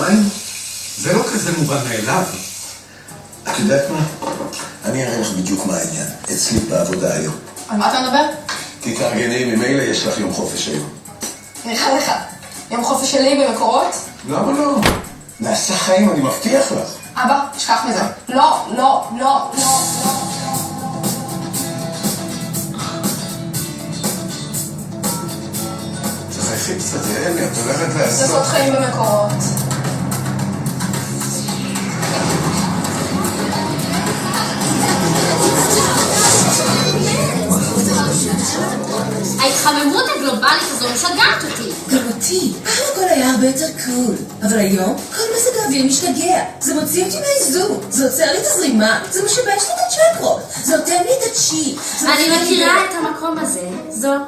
מים? זה לא כזה מובן מאליו. את יודעת מה? אני אראה לך בדיוק מה העניין. אצלי בעבודה היום. על מה אתה מדבר? תתארגני, ממילא יש לך יום חופש היום. נראה לך. יום חופש שלי במקורות? למה לא? נעשה חיים, אני מבטיח לך. אבא, תשכח מזה. לא, לא, לא, לא. תחייכי קצת, אלי, את הולכת לעשות. לעשות חיים במקורות. ההתחממות הגלובלית הזו משגעת אותי. גם אותי. פעם הכל היה הרבה יותר קול. אבל היום כל מזג האוויר משתגע. זה מוציא אותי מהאיזון. זה עוצר לי את הזרימה. זה משבש לי את הצ'קרות. זה נותן לי את הצ'י. אני מכירה את המקום הזה.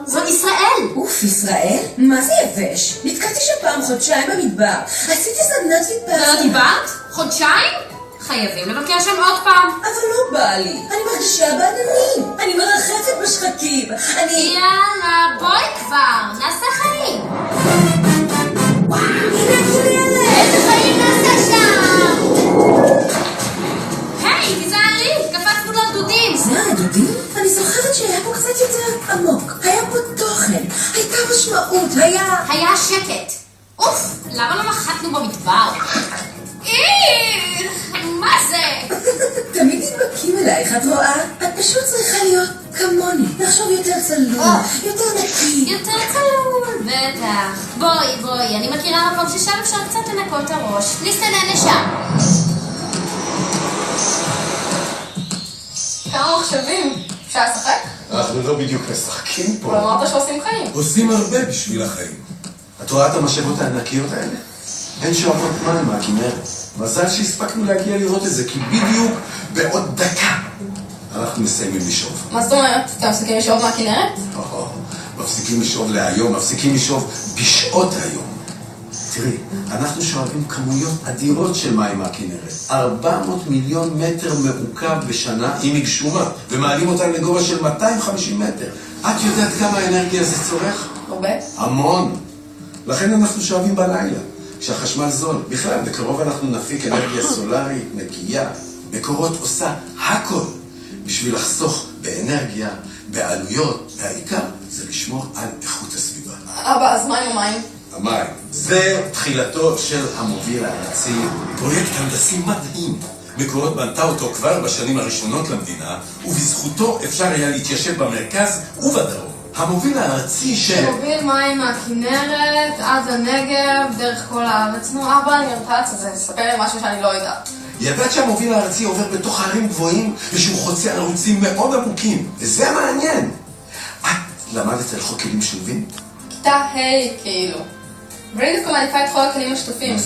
זו ישראל. אוף, ישראל? מה זה יבש? נתקעתי שם פעם חודשיים במדבר. עשיתי סדנת ויפאסנה. לא דיברת? חודשיים? חייבים לבקר שם עוד פעם. אבל לא בא לי. אני מרגישה בעננים. אני מרחפת בשחקים. יאללה, בואי כבר. נעשה חיים. וואו, הנה הכנרת. איזה חיים נעשה שם? היי, תיזהרי. קפצנו לדודים. זה הדודים? אני זוכרת שהיה פה קצת יותר עמוק. היה פה תוכן. הייתה משמעות. היה שקט. אוף, למה לא נחתנו במדבר? מה זה? תמיד נדבקים אלייך, את רואה? את פשוט צריכה להיות כמוני. לחשוב יותר צלול, יותר נקי. יותר צלול, בטח. בואי, אני מכירה מקום ששם אפשר קצת לנקות את הראש. נסתנן לשם. כמה מחשבים? אפשר לשחק? אנחנו לא בדיוק משחקים פה. אבל אמרת שעושים חיים. עושים הרבה בשביל החיים. את רואה את המשאבות הענקיות האלה? הן שואבות מים מהכנרת. מזל שהספקנו להגיע לראות את זה, כי בדיוק בעוד דקה אנחנו מסיימים לשאוב. מה זאת אומרת? אתם מפסיקים לשאוב מהכנרת? מפסיקים לשאוב להיום, מפסיקים לשאוב בשעות היום. תראי, אנחנו שואבים כמויות אדירות של מים מהכנרת. 400 מיליון מטר מעוקב בשנה עם מגשומה, ומעלים אותם לגובה של 250 מטר. את יודעת כמה אנרגיה זה צורך? הרבה. המון. לכן אנחנו שואבים בלילה, כשהחשמל זול. בכלל, בקרוב אנחנו נפיק אנרגיה סולארית, נקייה. מקורות עושה הכל בשביל לחסוך באנרגיה, בעלויות, והעיקר זה לשמור על איכות הסביבה. אבא, אז מה עם המים? המים. זה תחילתו של המוביל הארצי. פרויקט הנדסי מדהים. מקורות בנתה אותו כבר בשנים הראשונות למדינה, ובזכותו אפשר היה להתיישב במרכז ובדרום. המוביל הארצי שמוביל מים מהכנרת עד הנגב, דרך כל הארץ. נו, אבא, אני ארפץ את זה, ספר לי משהו שאני לא יודעת. ידעת שהמוביל הארצי עובר בתוך ערים גבוהים, ושהוא חוצה ערוצים מאוד עמוקים. וזה מעניין. את למדת על חוק כלים שלובים? כיתה ה' כאילו. ואני דווקא מעדיפה את כל הכלים השטופים.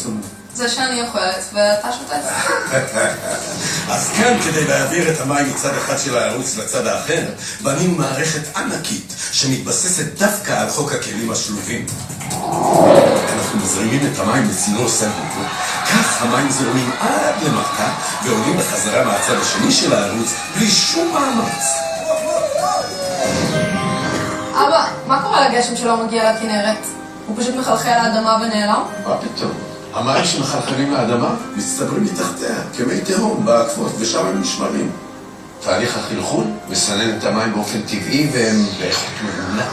זה שאני אוכלת, ואתה שוטף. אז כאן, כדי להעביר את המים מצד אחד של הערוץ לצד האחר, בנינו מערכת ענקית שמתבססת דווקא על חוק הכלים השלובים. אנחנו מזרימים את המים לצינור סנטרופול, כך המים זורמים עד למטה ועולים בחזרה מהצד השני של הערוץ בלי שום מאמץ. אבא, מה קורה לגשם שלא מגיע לכנרת? הוא פשוט מחלחל לאדמה ונעלם? מה פתאום? המים שמחלחלים לאדמה מצטברים מתחתיה כמי תהום בעקבות, ושם הם נשמרים. תהליך החלחול מסנן את המים באופן טבעי והם באיכות מעולה.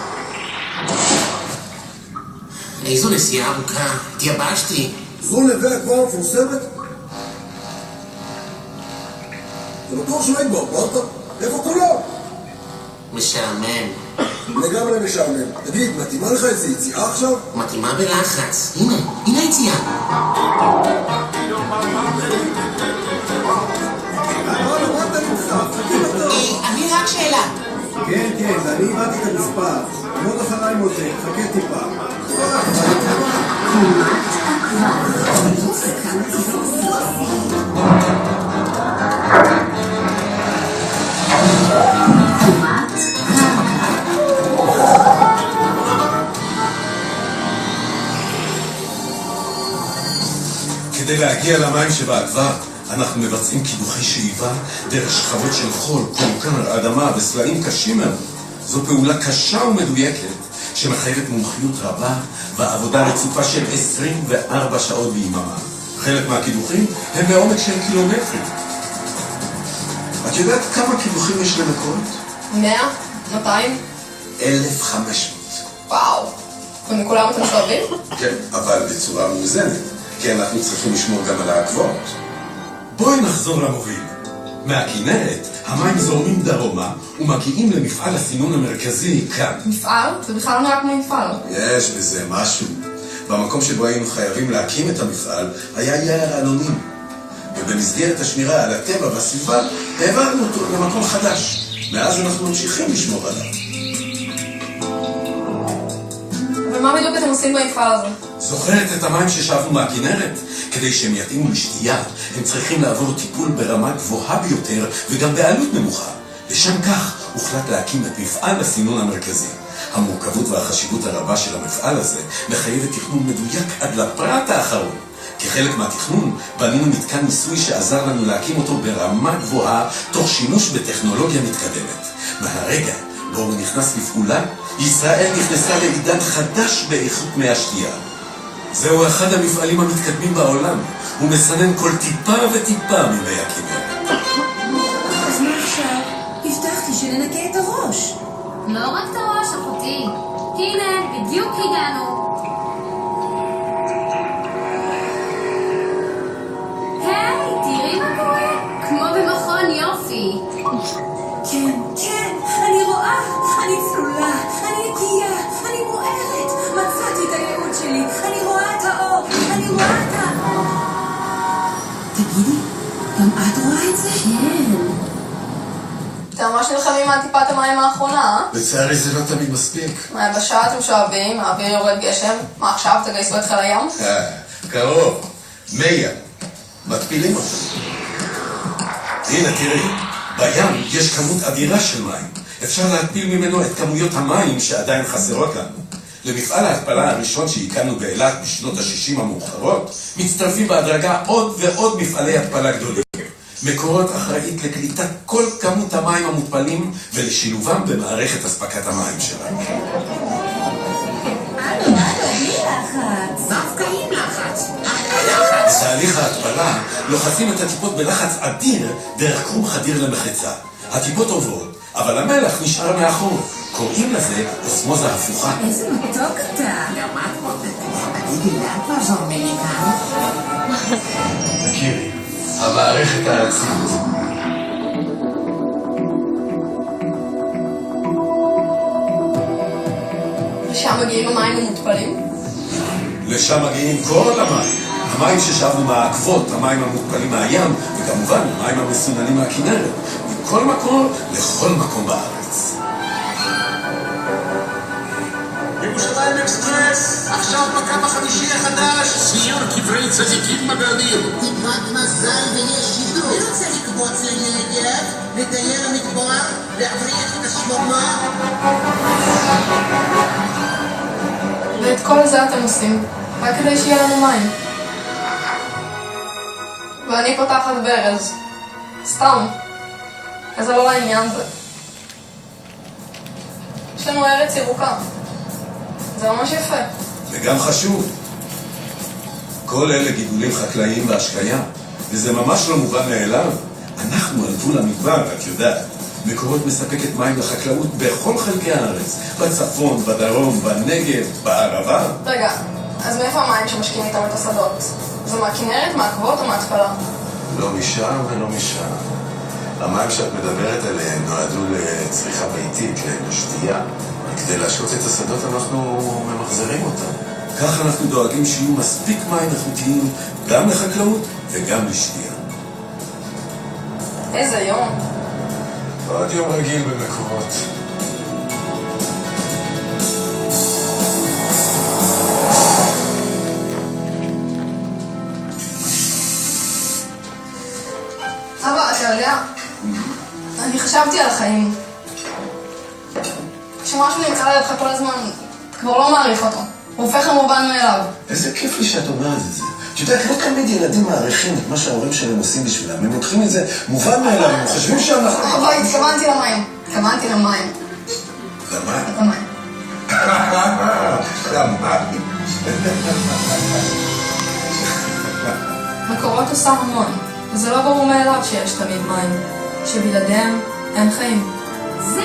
איזו נסיעה ארוכה, התייבשתי. זו נווה כבר מפורסמת? זה בטוח שלא היית באפרטה? איפה כולם? משעמם. לגמרי משעמם. תגיד, מתאימה לך איזה יציאה עכשיו? מתאימה בלחץ. הנה היציאה. אני רק שאלה. כן, אני איבדתי את המספר. מאוד אחריי מוטה, חכה טיפה. כדי להגיע למים שבעקבה, אנחנו מבצעים קידוחי שאיבה דרך שכבות של חול, קורקן, אדמה וסלעים קשים מאוד. זו פעולה קשה ומדויקת שמחייבת מומחיות רבה ועבודה רצופה של 24 שעות ביממה. חלק מהקידוחים הם בעומק של קילומטרים. את יודעת כמה קידוחים יש למקורות? 100? 200? 1,500. וואו. ומכולם אתם שואבים? כן, אבל בצורה מאוזנת, כי אנחנו צריכים לשמור גם על העקבות. בואי נחזור למוביל. מהכנרת, המים זורמים דרומה ומגיעים למפעל הסינון המרכזי כאן. מפעל? זה בכלל לא נראה כמו מפעל. יש בזה משהו. במקום שבו היינו חייבים להקים את המפעל, היה יער אלונים. ובמסגרת השמירה על הטבע והסביבה, העברנו אותו למקום חדש. מאז אנחנו ממשיכים לשמור עליו. ומה בדיוק אתם עושים במפעל הזה? זוכרת את המים ששאבנו מהכנרת? כדי שהם יתאימו לשתייה, הם צריכים לעבור טיפול ברמה גבוהה ביותר וגם בעלות נמוכה. לשם כך הוחלט להקים את מפעל הסינון המרכזי. המורכבות והחשיבות הרבה של המפעל הזה מחייבת תכנון מדויק עד לפרט האחרון. כחלק מהתכנון בנינו מתקן ניסוי שעזר לנו להקים אותו ברמה גבוהה תוך שימוש בטכנולוגיה מתקדמת. מהרגע בו הוא נכנס לפעולה, ישראל נכנסה לעידן חדש באיכות מי השתייה. זהו אחד המפעלים המתקדמים בעולם. הוא מסנן כל טיפה וטיפה ממי הכנרת. אז מה עכשיו? הבטחתי שננקה את הראש. לא רק את הראש, אחותי. הנה, בדיוק הגענו. היי, תראי מה קורה. כמו במכון יופי. כן, כן, אני רואה, אני צלולה, אני נקייה, אני מוארת. מצאתי את הייעוד שלי, אני רואה את האור, אני רואה את האור. תגידי, גם את רואה את זה? כן. אתם ממש נלחמים על טיפת המים האחרונה, אה? לצערי זה לא תמיד מספיק. מהיבשה אתם שואבים, האוויר יורד גשם. מה עכשיו, תגייסו את חיל הים? קרוב. מי ים. מתפילים אותו. הנה תראי, בים יש כמות אדירה של מים. אפשר להתפיל ממנו את כמויות המים שעדיין חסרות לנו. למפעל ההתפלה הראשון שהקמנו באילת בשנות ה-60 המאוחרות, מצטרפים בהדרגה עוד ועוד מפעלי התפלה גדולים. מקורות אחראית לקליטת כל כמות המים המותפלים ולשילובם במערכת אספקת המים שלנו. בלי לחץ. דווקא עם לחץ. בתהליך ההתפלה לוחצים את הטיפות בלחץ אדיר דרך קרום חדיר למחצה. הטיפות עוברות, אבל המלח נשאר מאחור. קוראים לזה אוסמוזה הפוכה. איזה מתוק אתה. גם את מותקת. תגידי, לאן כבר זורמים מכאן? תכירי, המערכת הארצית. ושם מגיעים המים המותפלים? לשם מגיעים כל המים. המים ששאבנו מהעקבות, המים המותפלים מהים, וכמובן המים המסוננים מהכנרת. מכל מקום לכל מקום בארץ. ירושלים אקספרס, עכשיו בקו החמישי החדש. ציור קברי צדיקים בגליל. תקרת מזל ויש שידור. אני רוצה לקבוץ לנגב, לטייל למדבר, להבריח את השממה. ואת כל זה אתם עושים, רק כדי שיהיה לנו מים. ואני פותחת ברז. סתם. איזה לא לעניין זה. יש לנו ארץ ירוקה. זה ממש יפה. וגם חשוב. כל אלה גידולים חקלאיים והשקיה, וזה ממש לא מובן מאליו. אנחנו על גבול המדבר, את יודעת. מקורות מספקת מים לחקלאות בכל חלקי הארץ. בצפון, בדרום, בנגב, בערבה. רגע, אז מאיפה המים שמשקיעים איתם את השדות? זה מהכנרת, מהעקבות או מההתפלה? לא משם ולא משם. המים שאת מדברת עליהם נועדו לצריכה ביתית, לשתייה. כדי להשקות את השדות אנחנו ממחזרים אותם. כך אנחנו דואגים שיהיו מספיק מים איכותיים גם לחקלאות וגם לשתייה. איזה יום. עוד יום רגיל במקורות. אבא, אתה יודע, אני חשבתי על החיים. כשמשהו נמצא לידך כל הזמן, אתה כבר לא מעריך אותו. הוא הופך למובן מאליו. איזה כיף לי שאת אומרת את זה. את יודעת, לא תמיד ילדים מעריכים את מה שההורים שלהם עושים בשבילם. הם לוקחים את זה מובן מאליו, הם חושבים שאנחנו... אבל התכוונתי למים. התכוונתי למים. למים? למים. למים. מקורות עושה המון, וזה לא ברור מאליו שיש תמיד מים, שבלעדיהם אין חיים. זה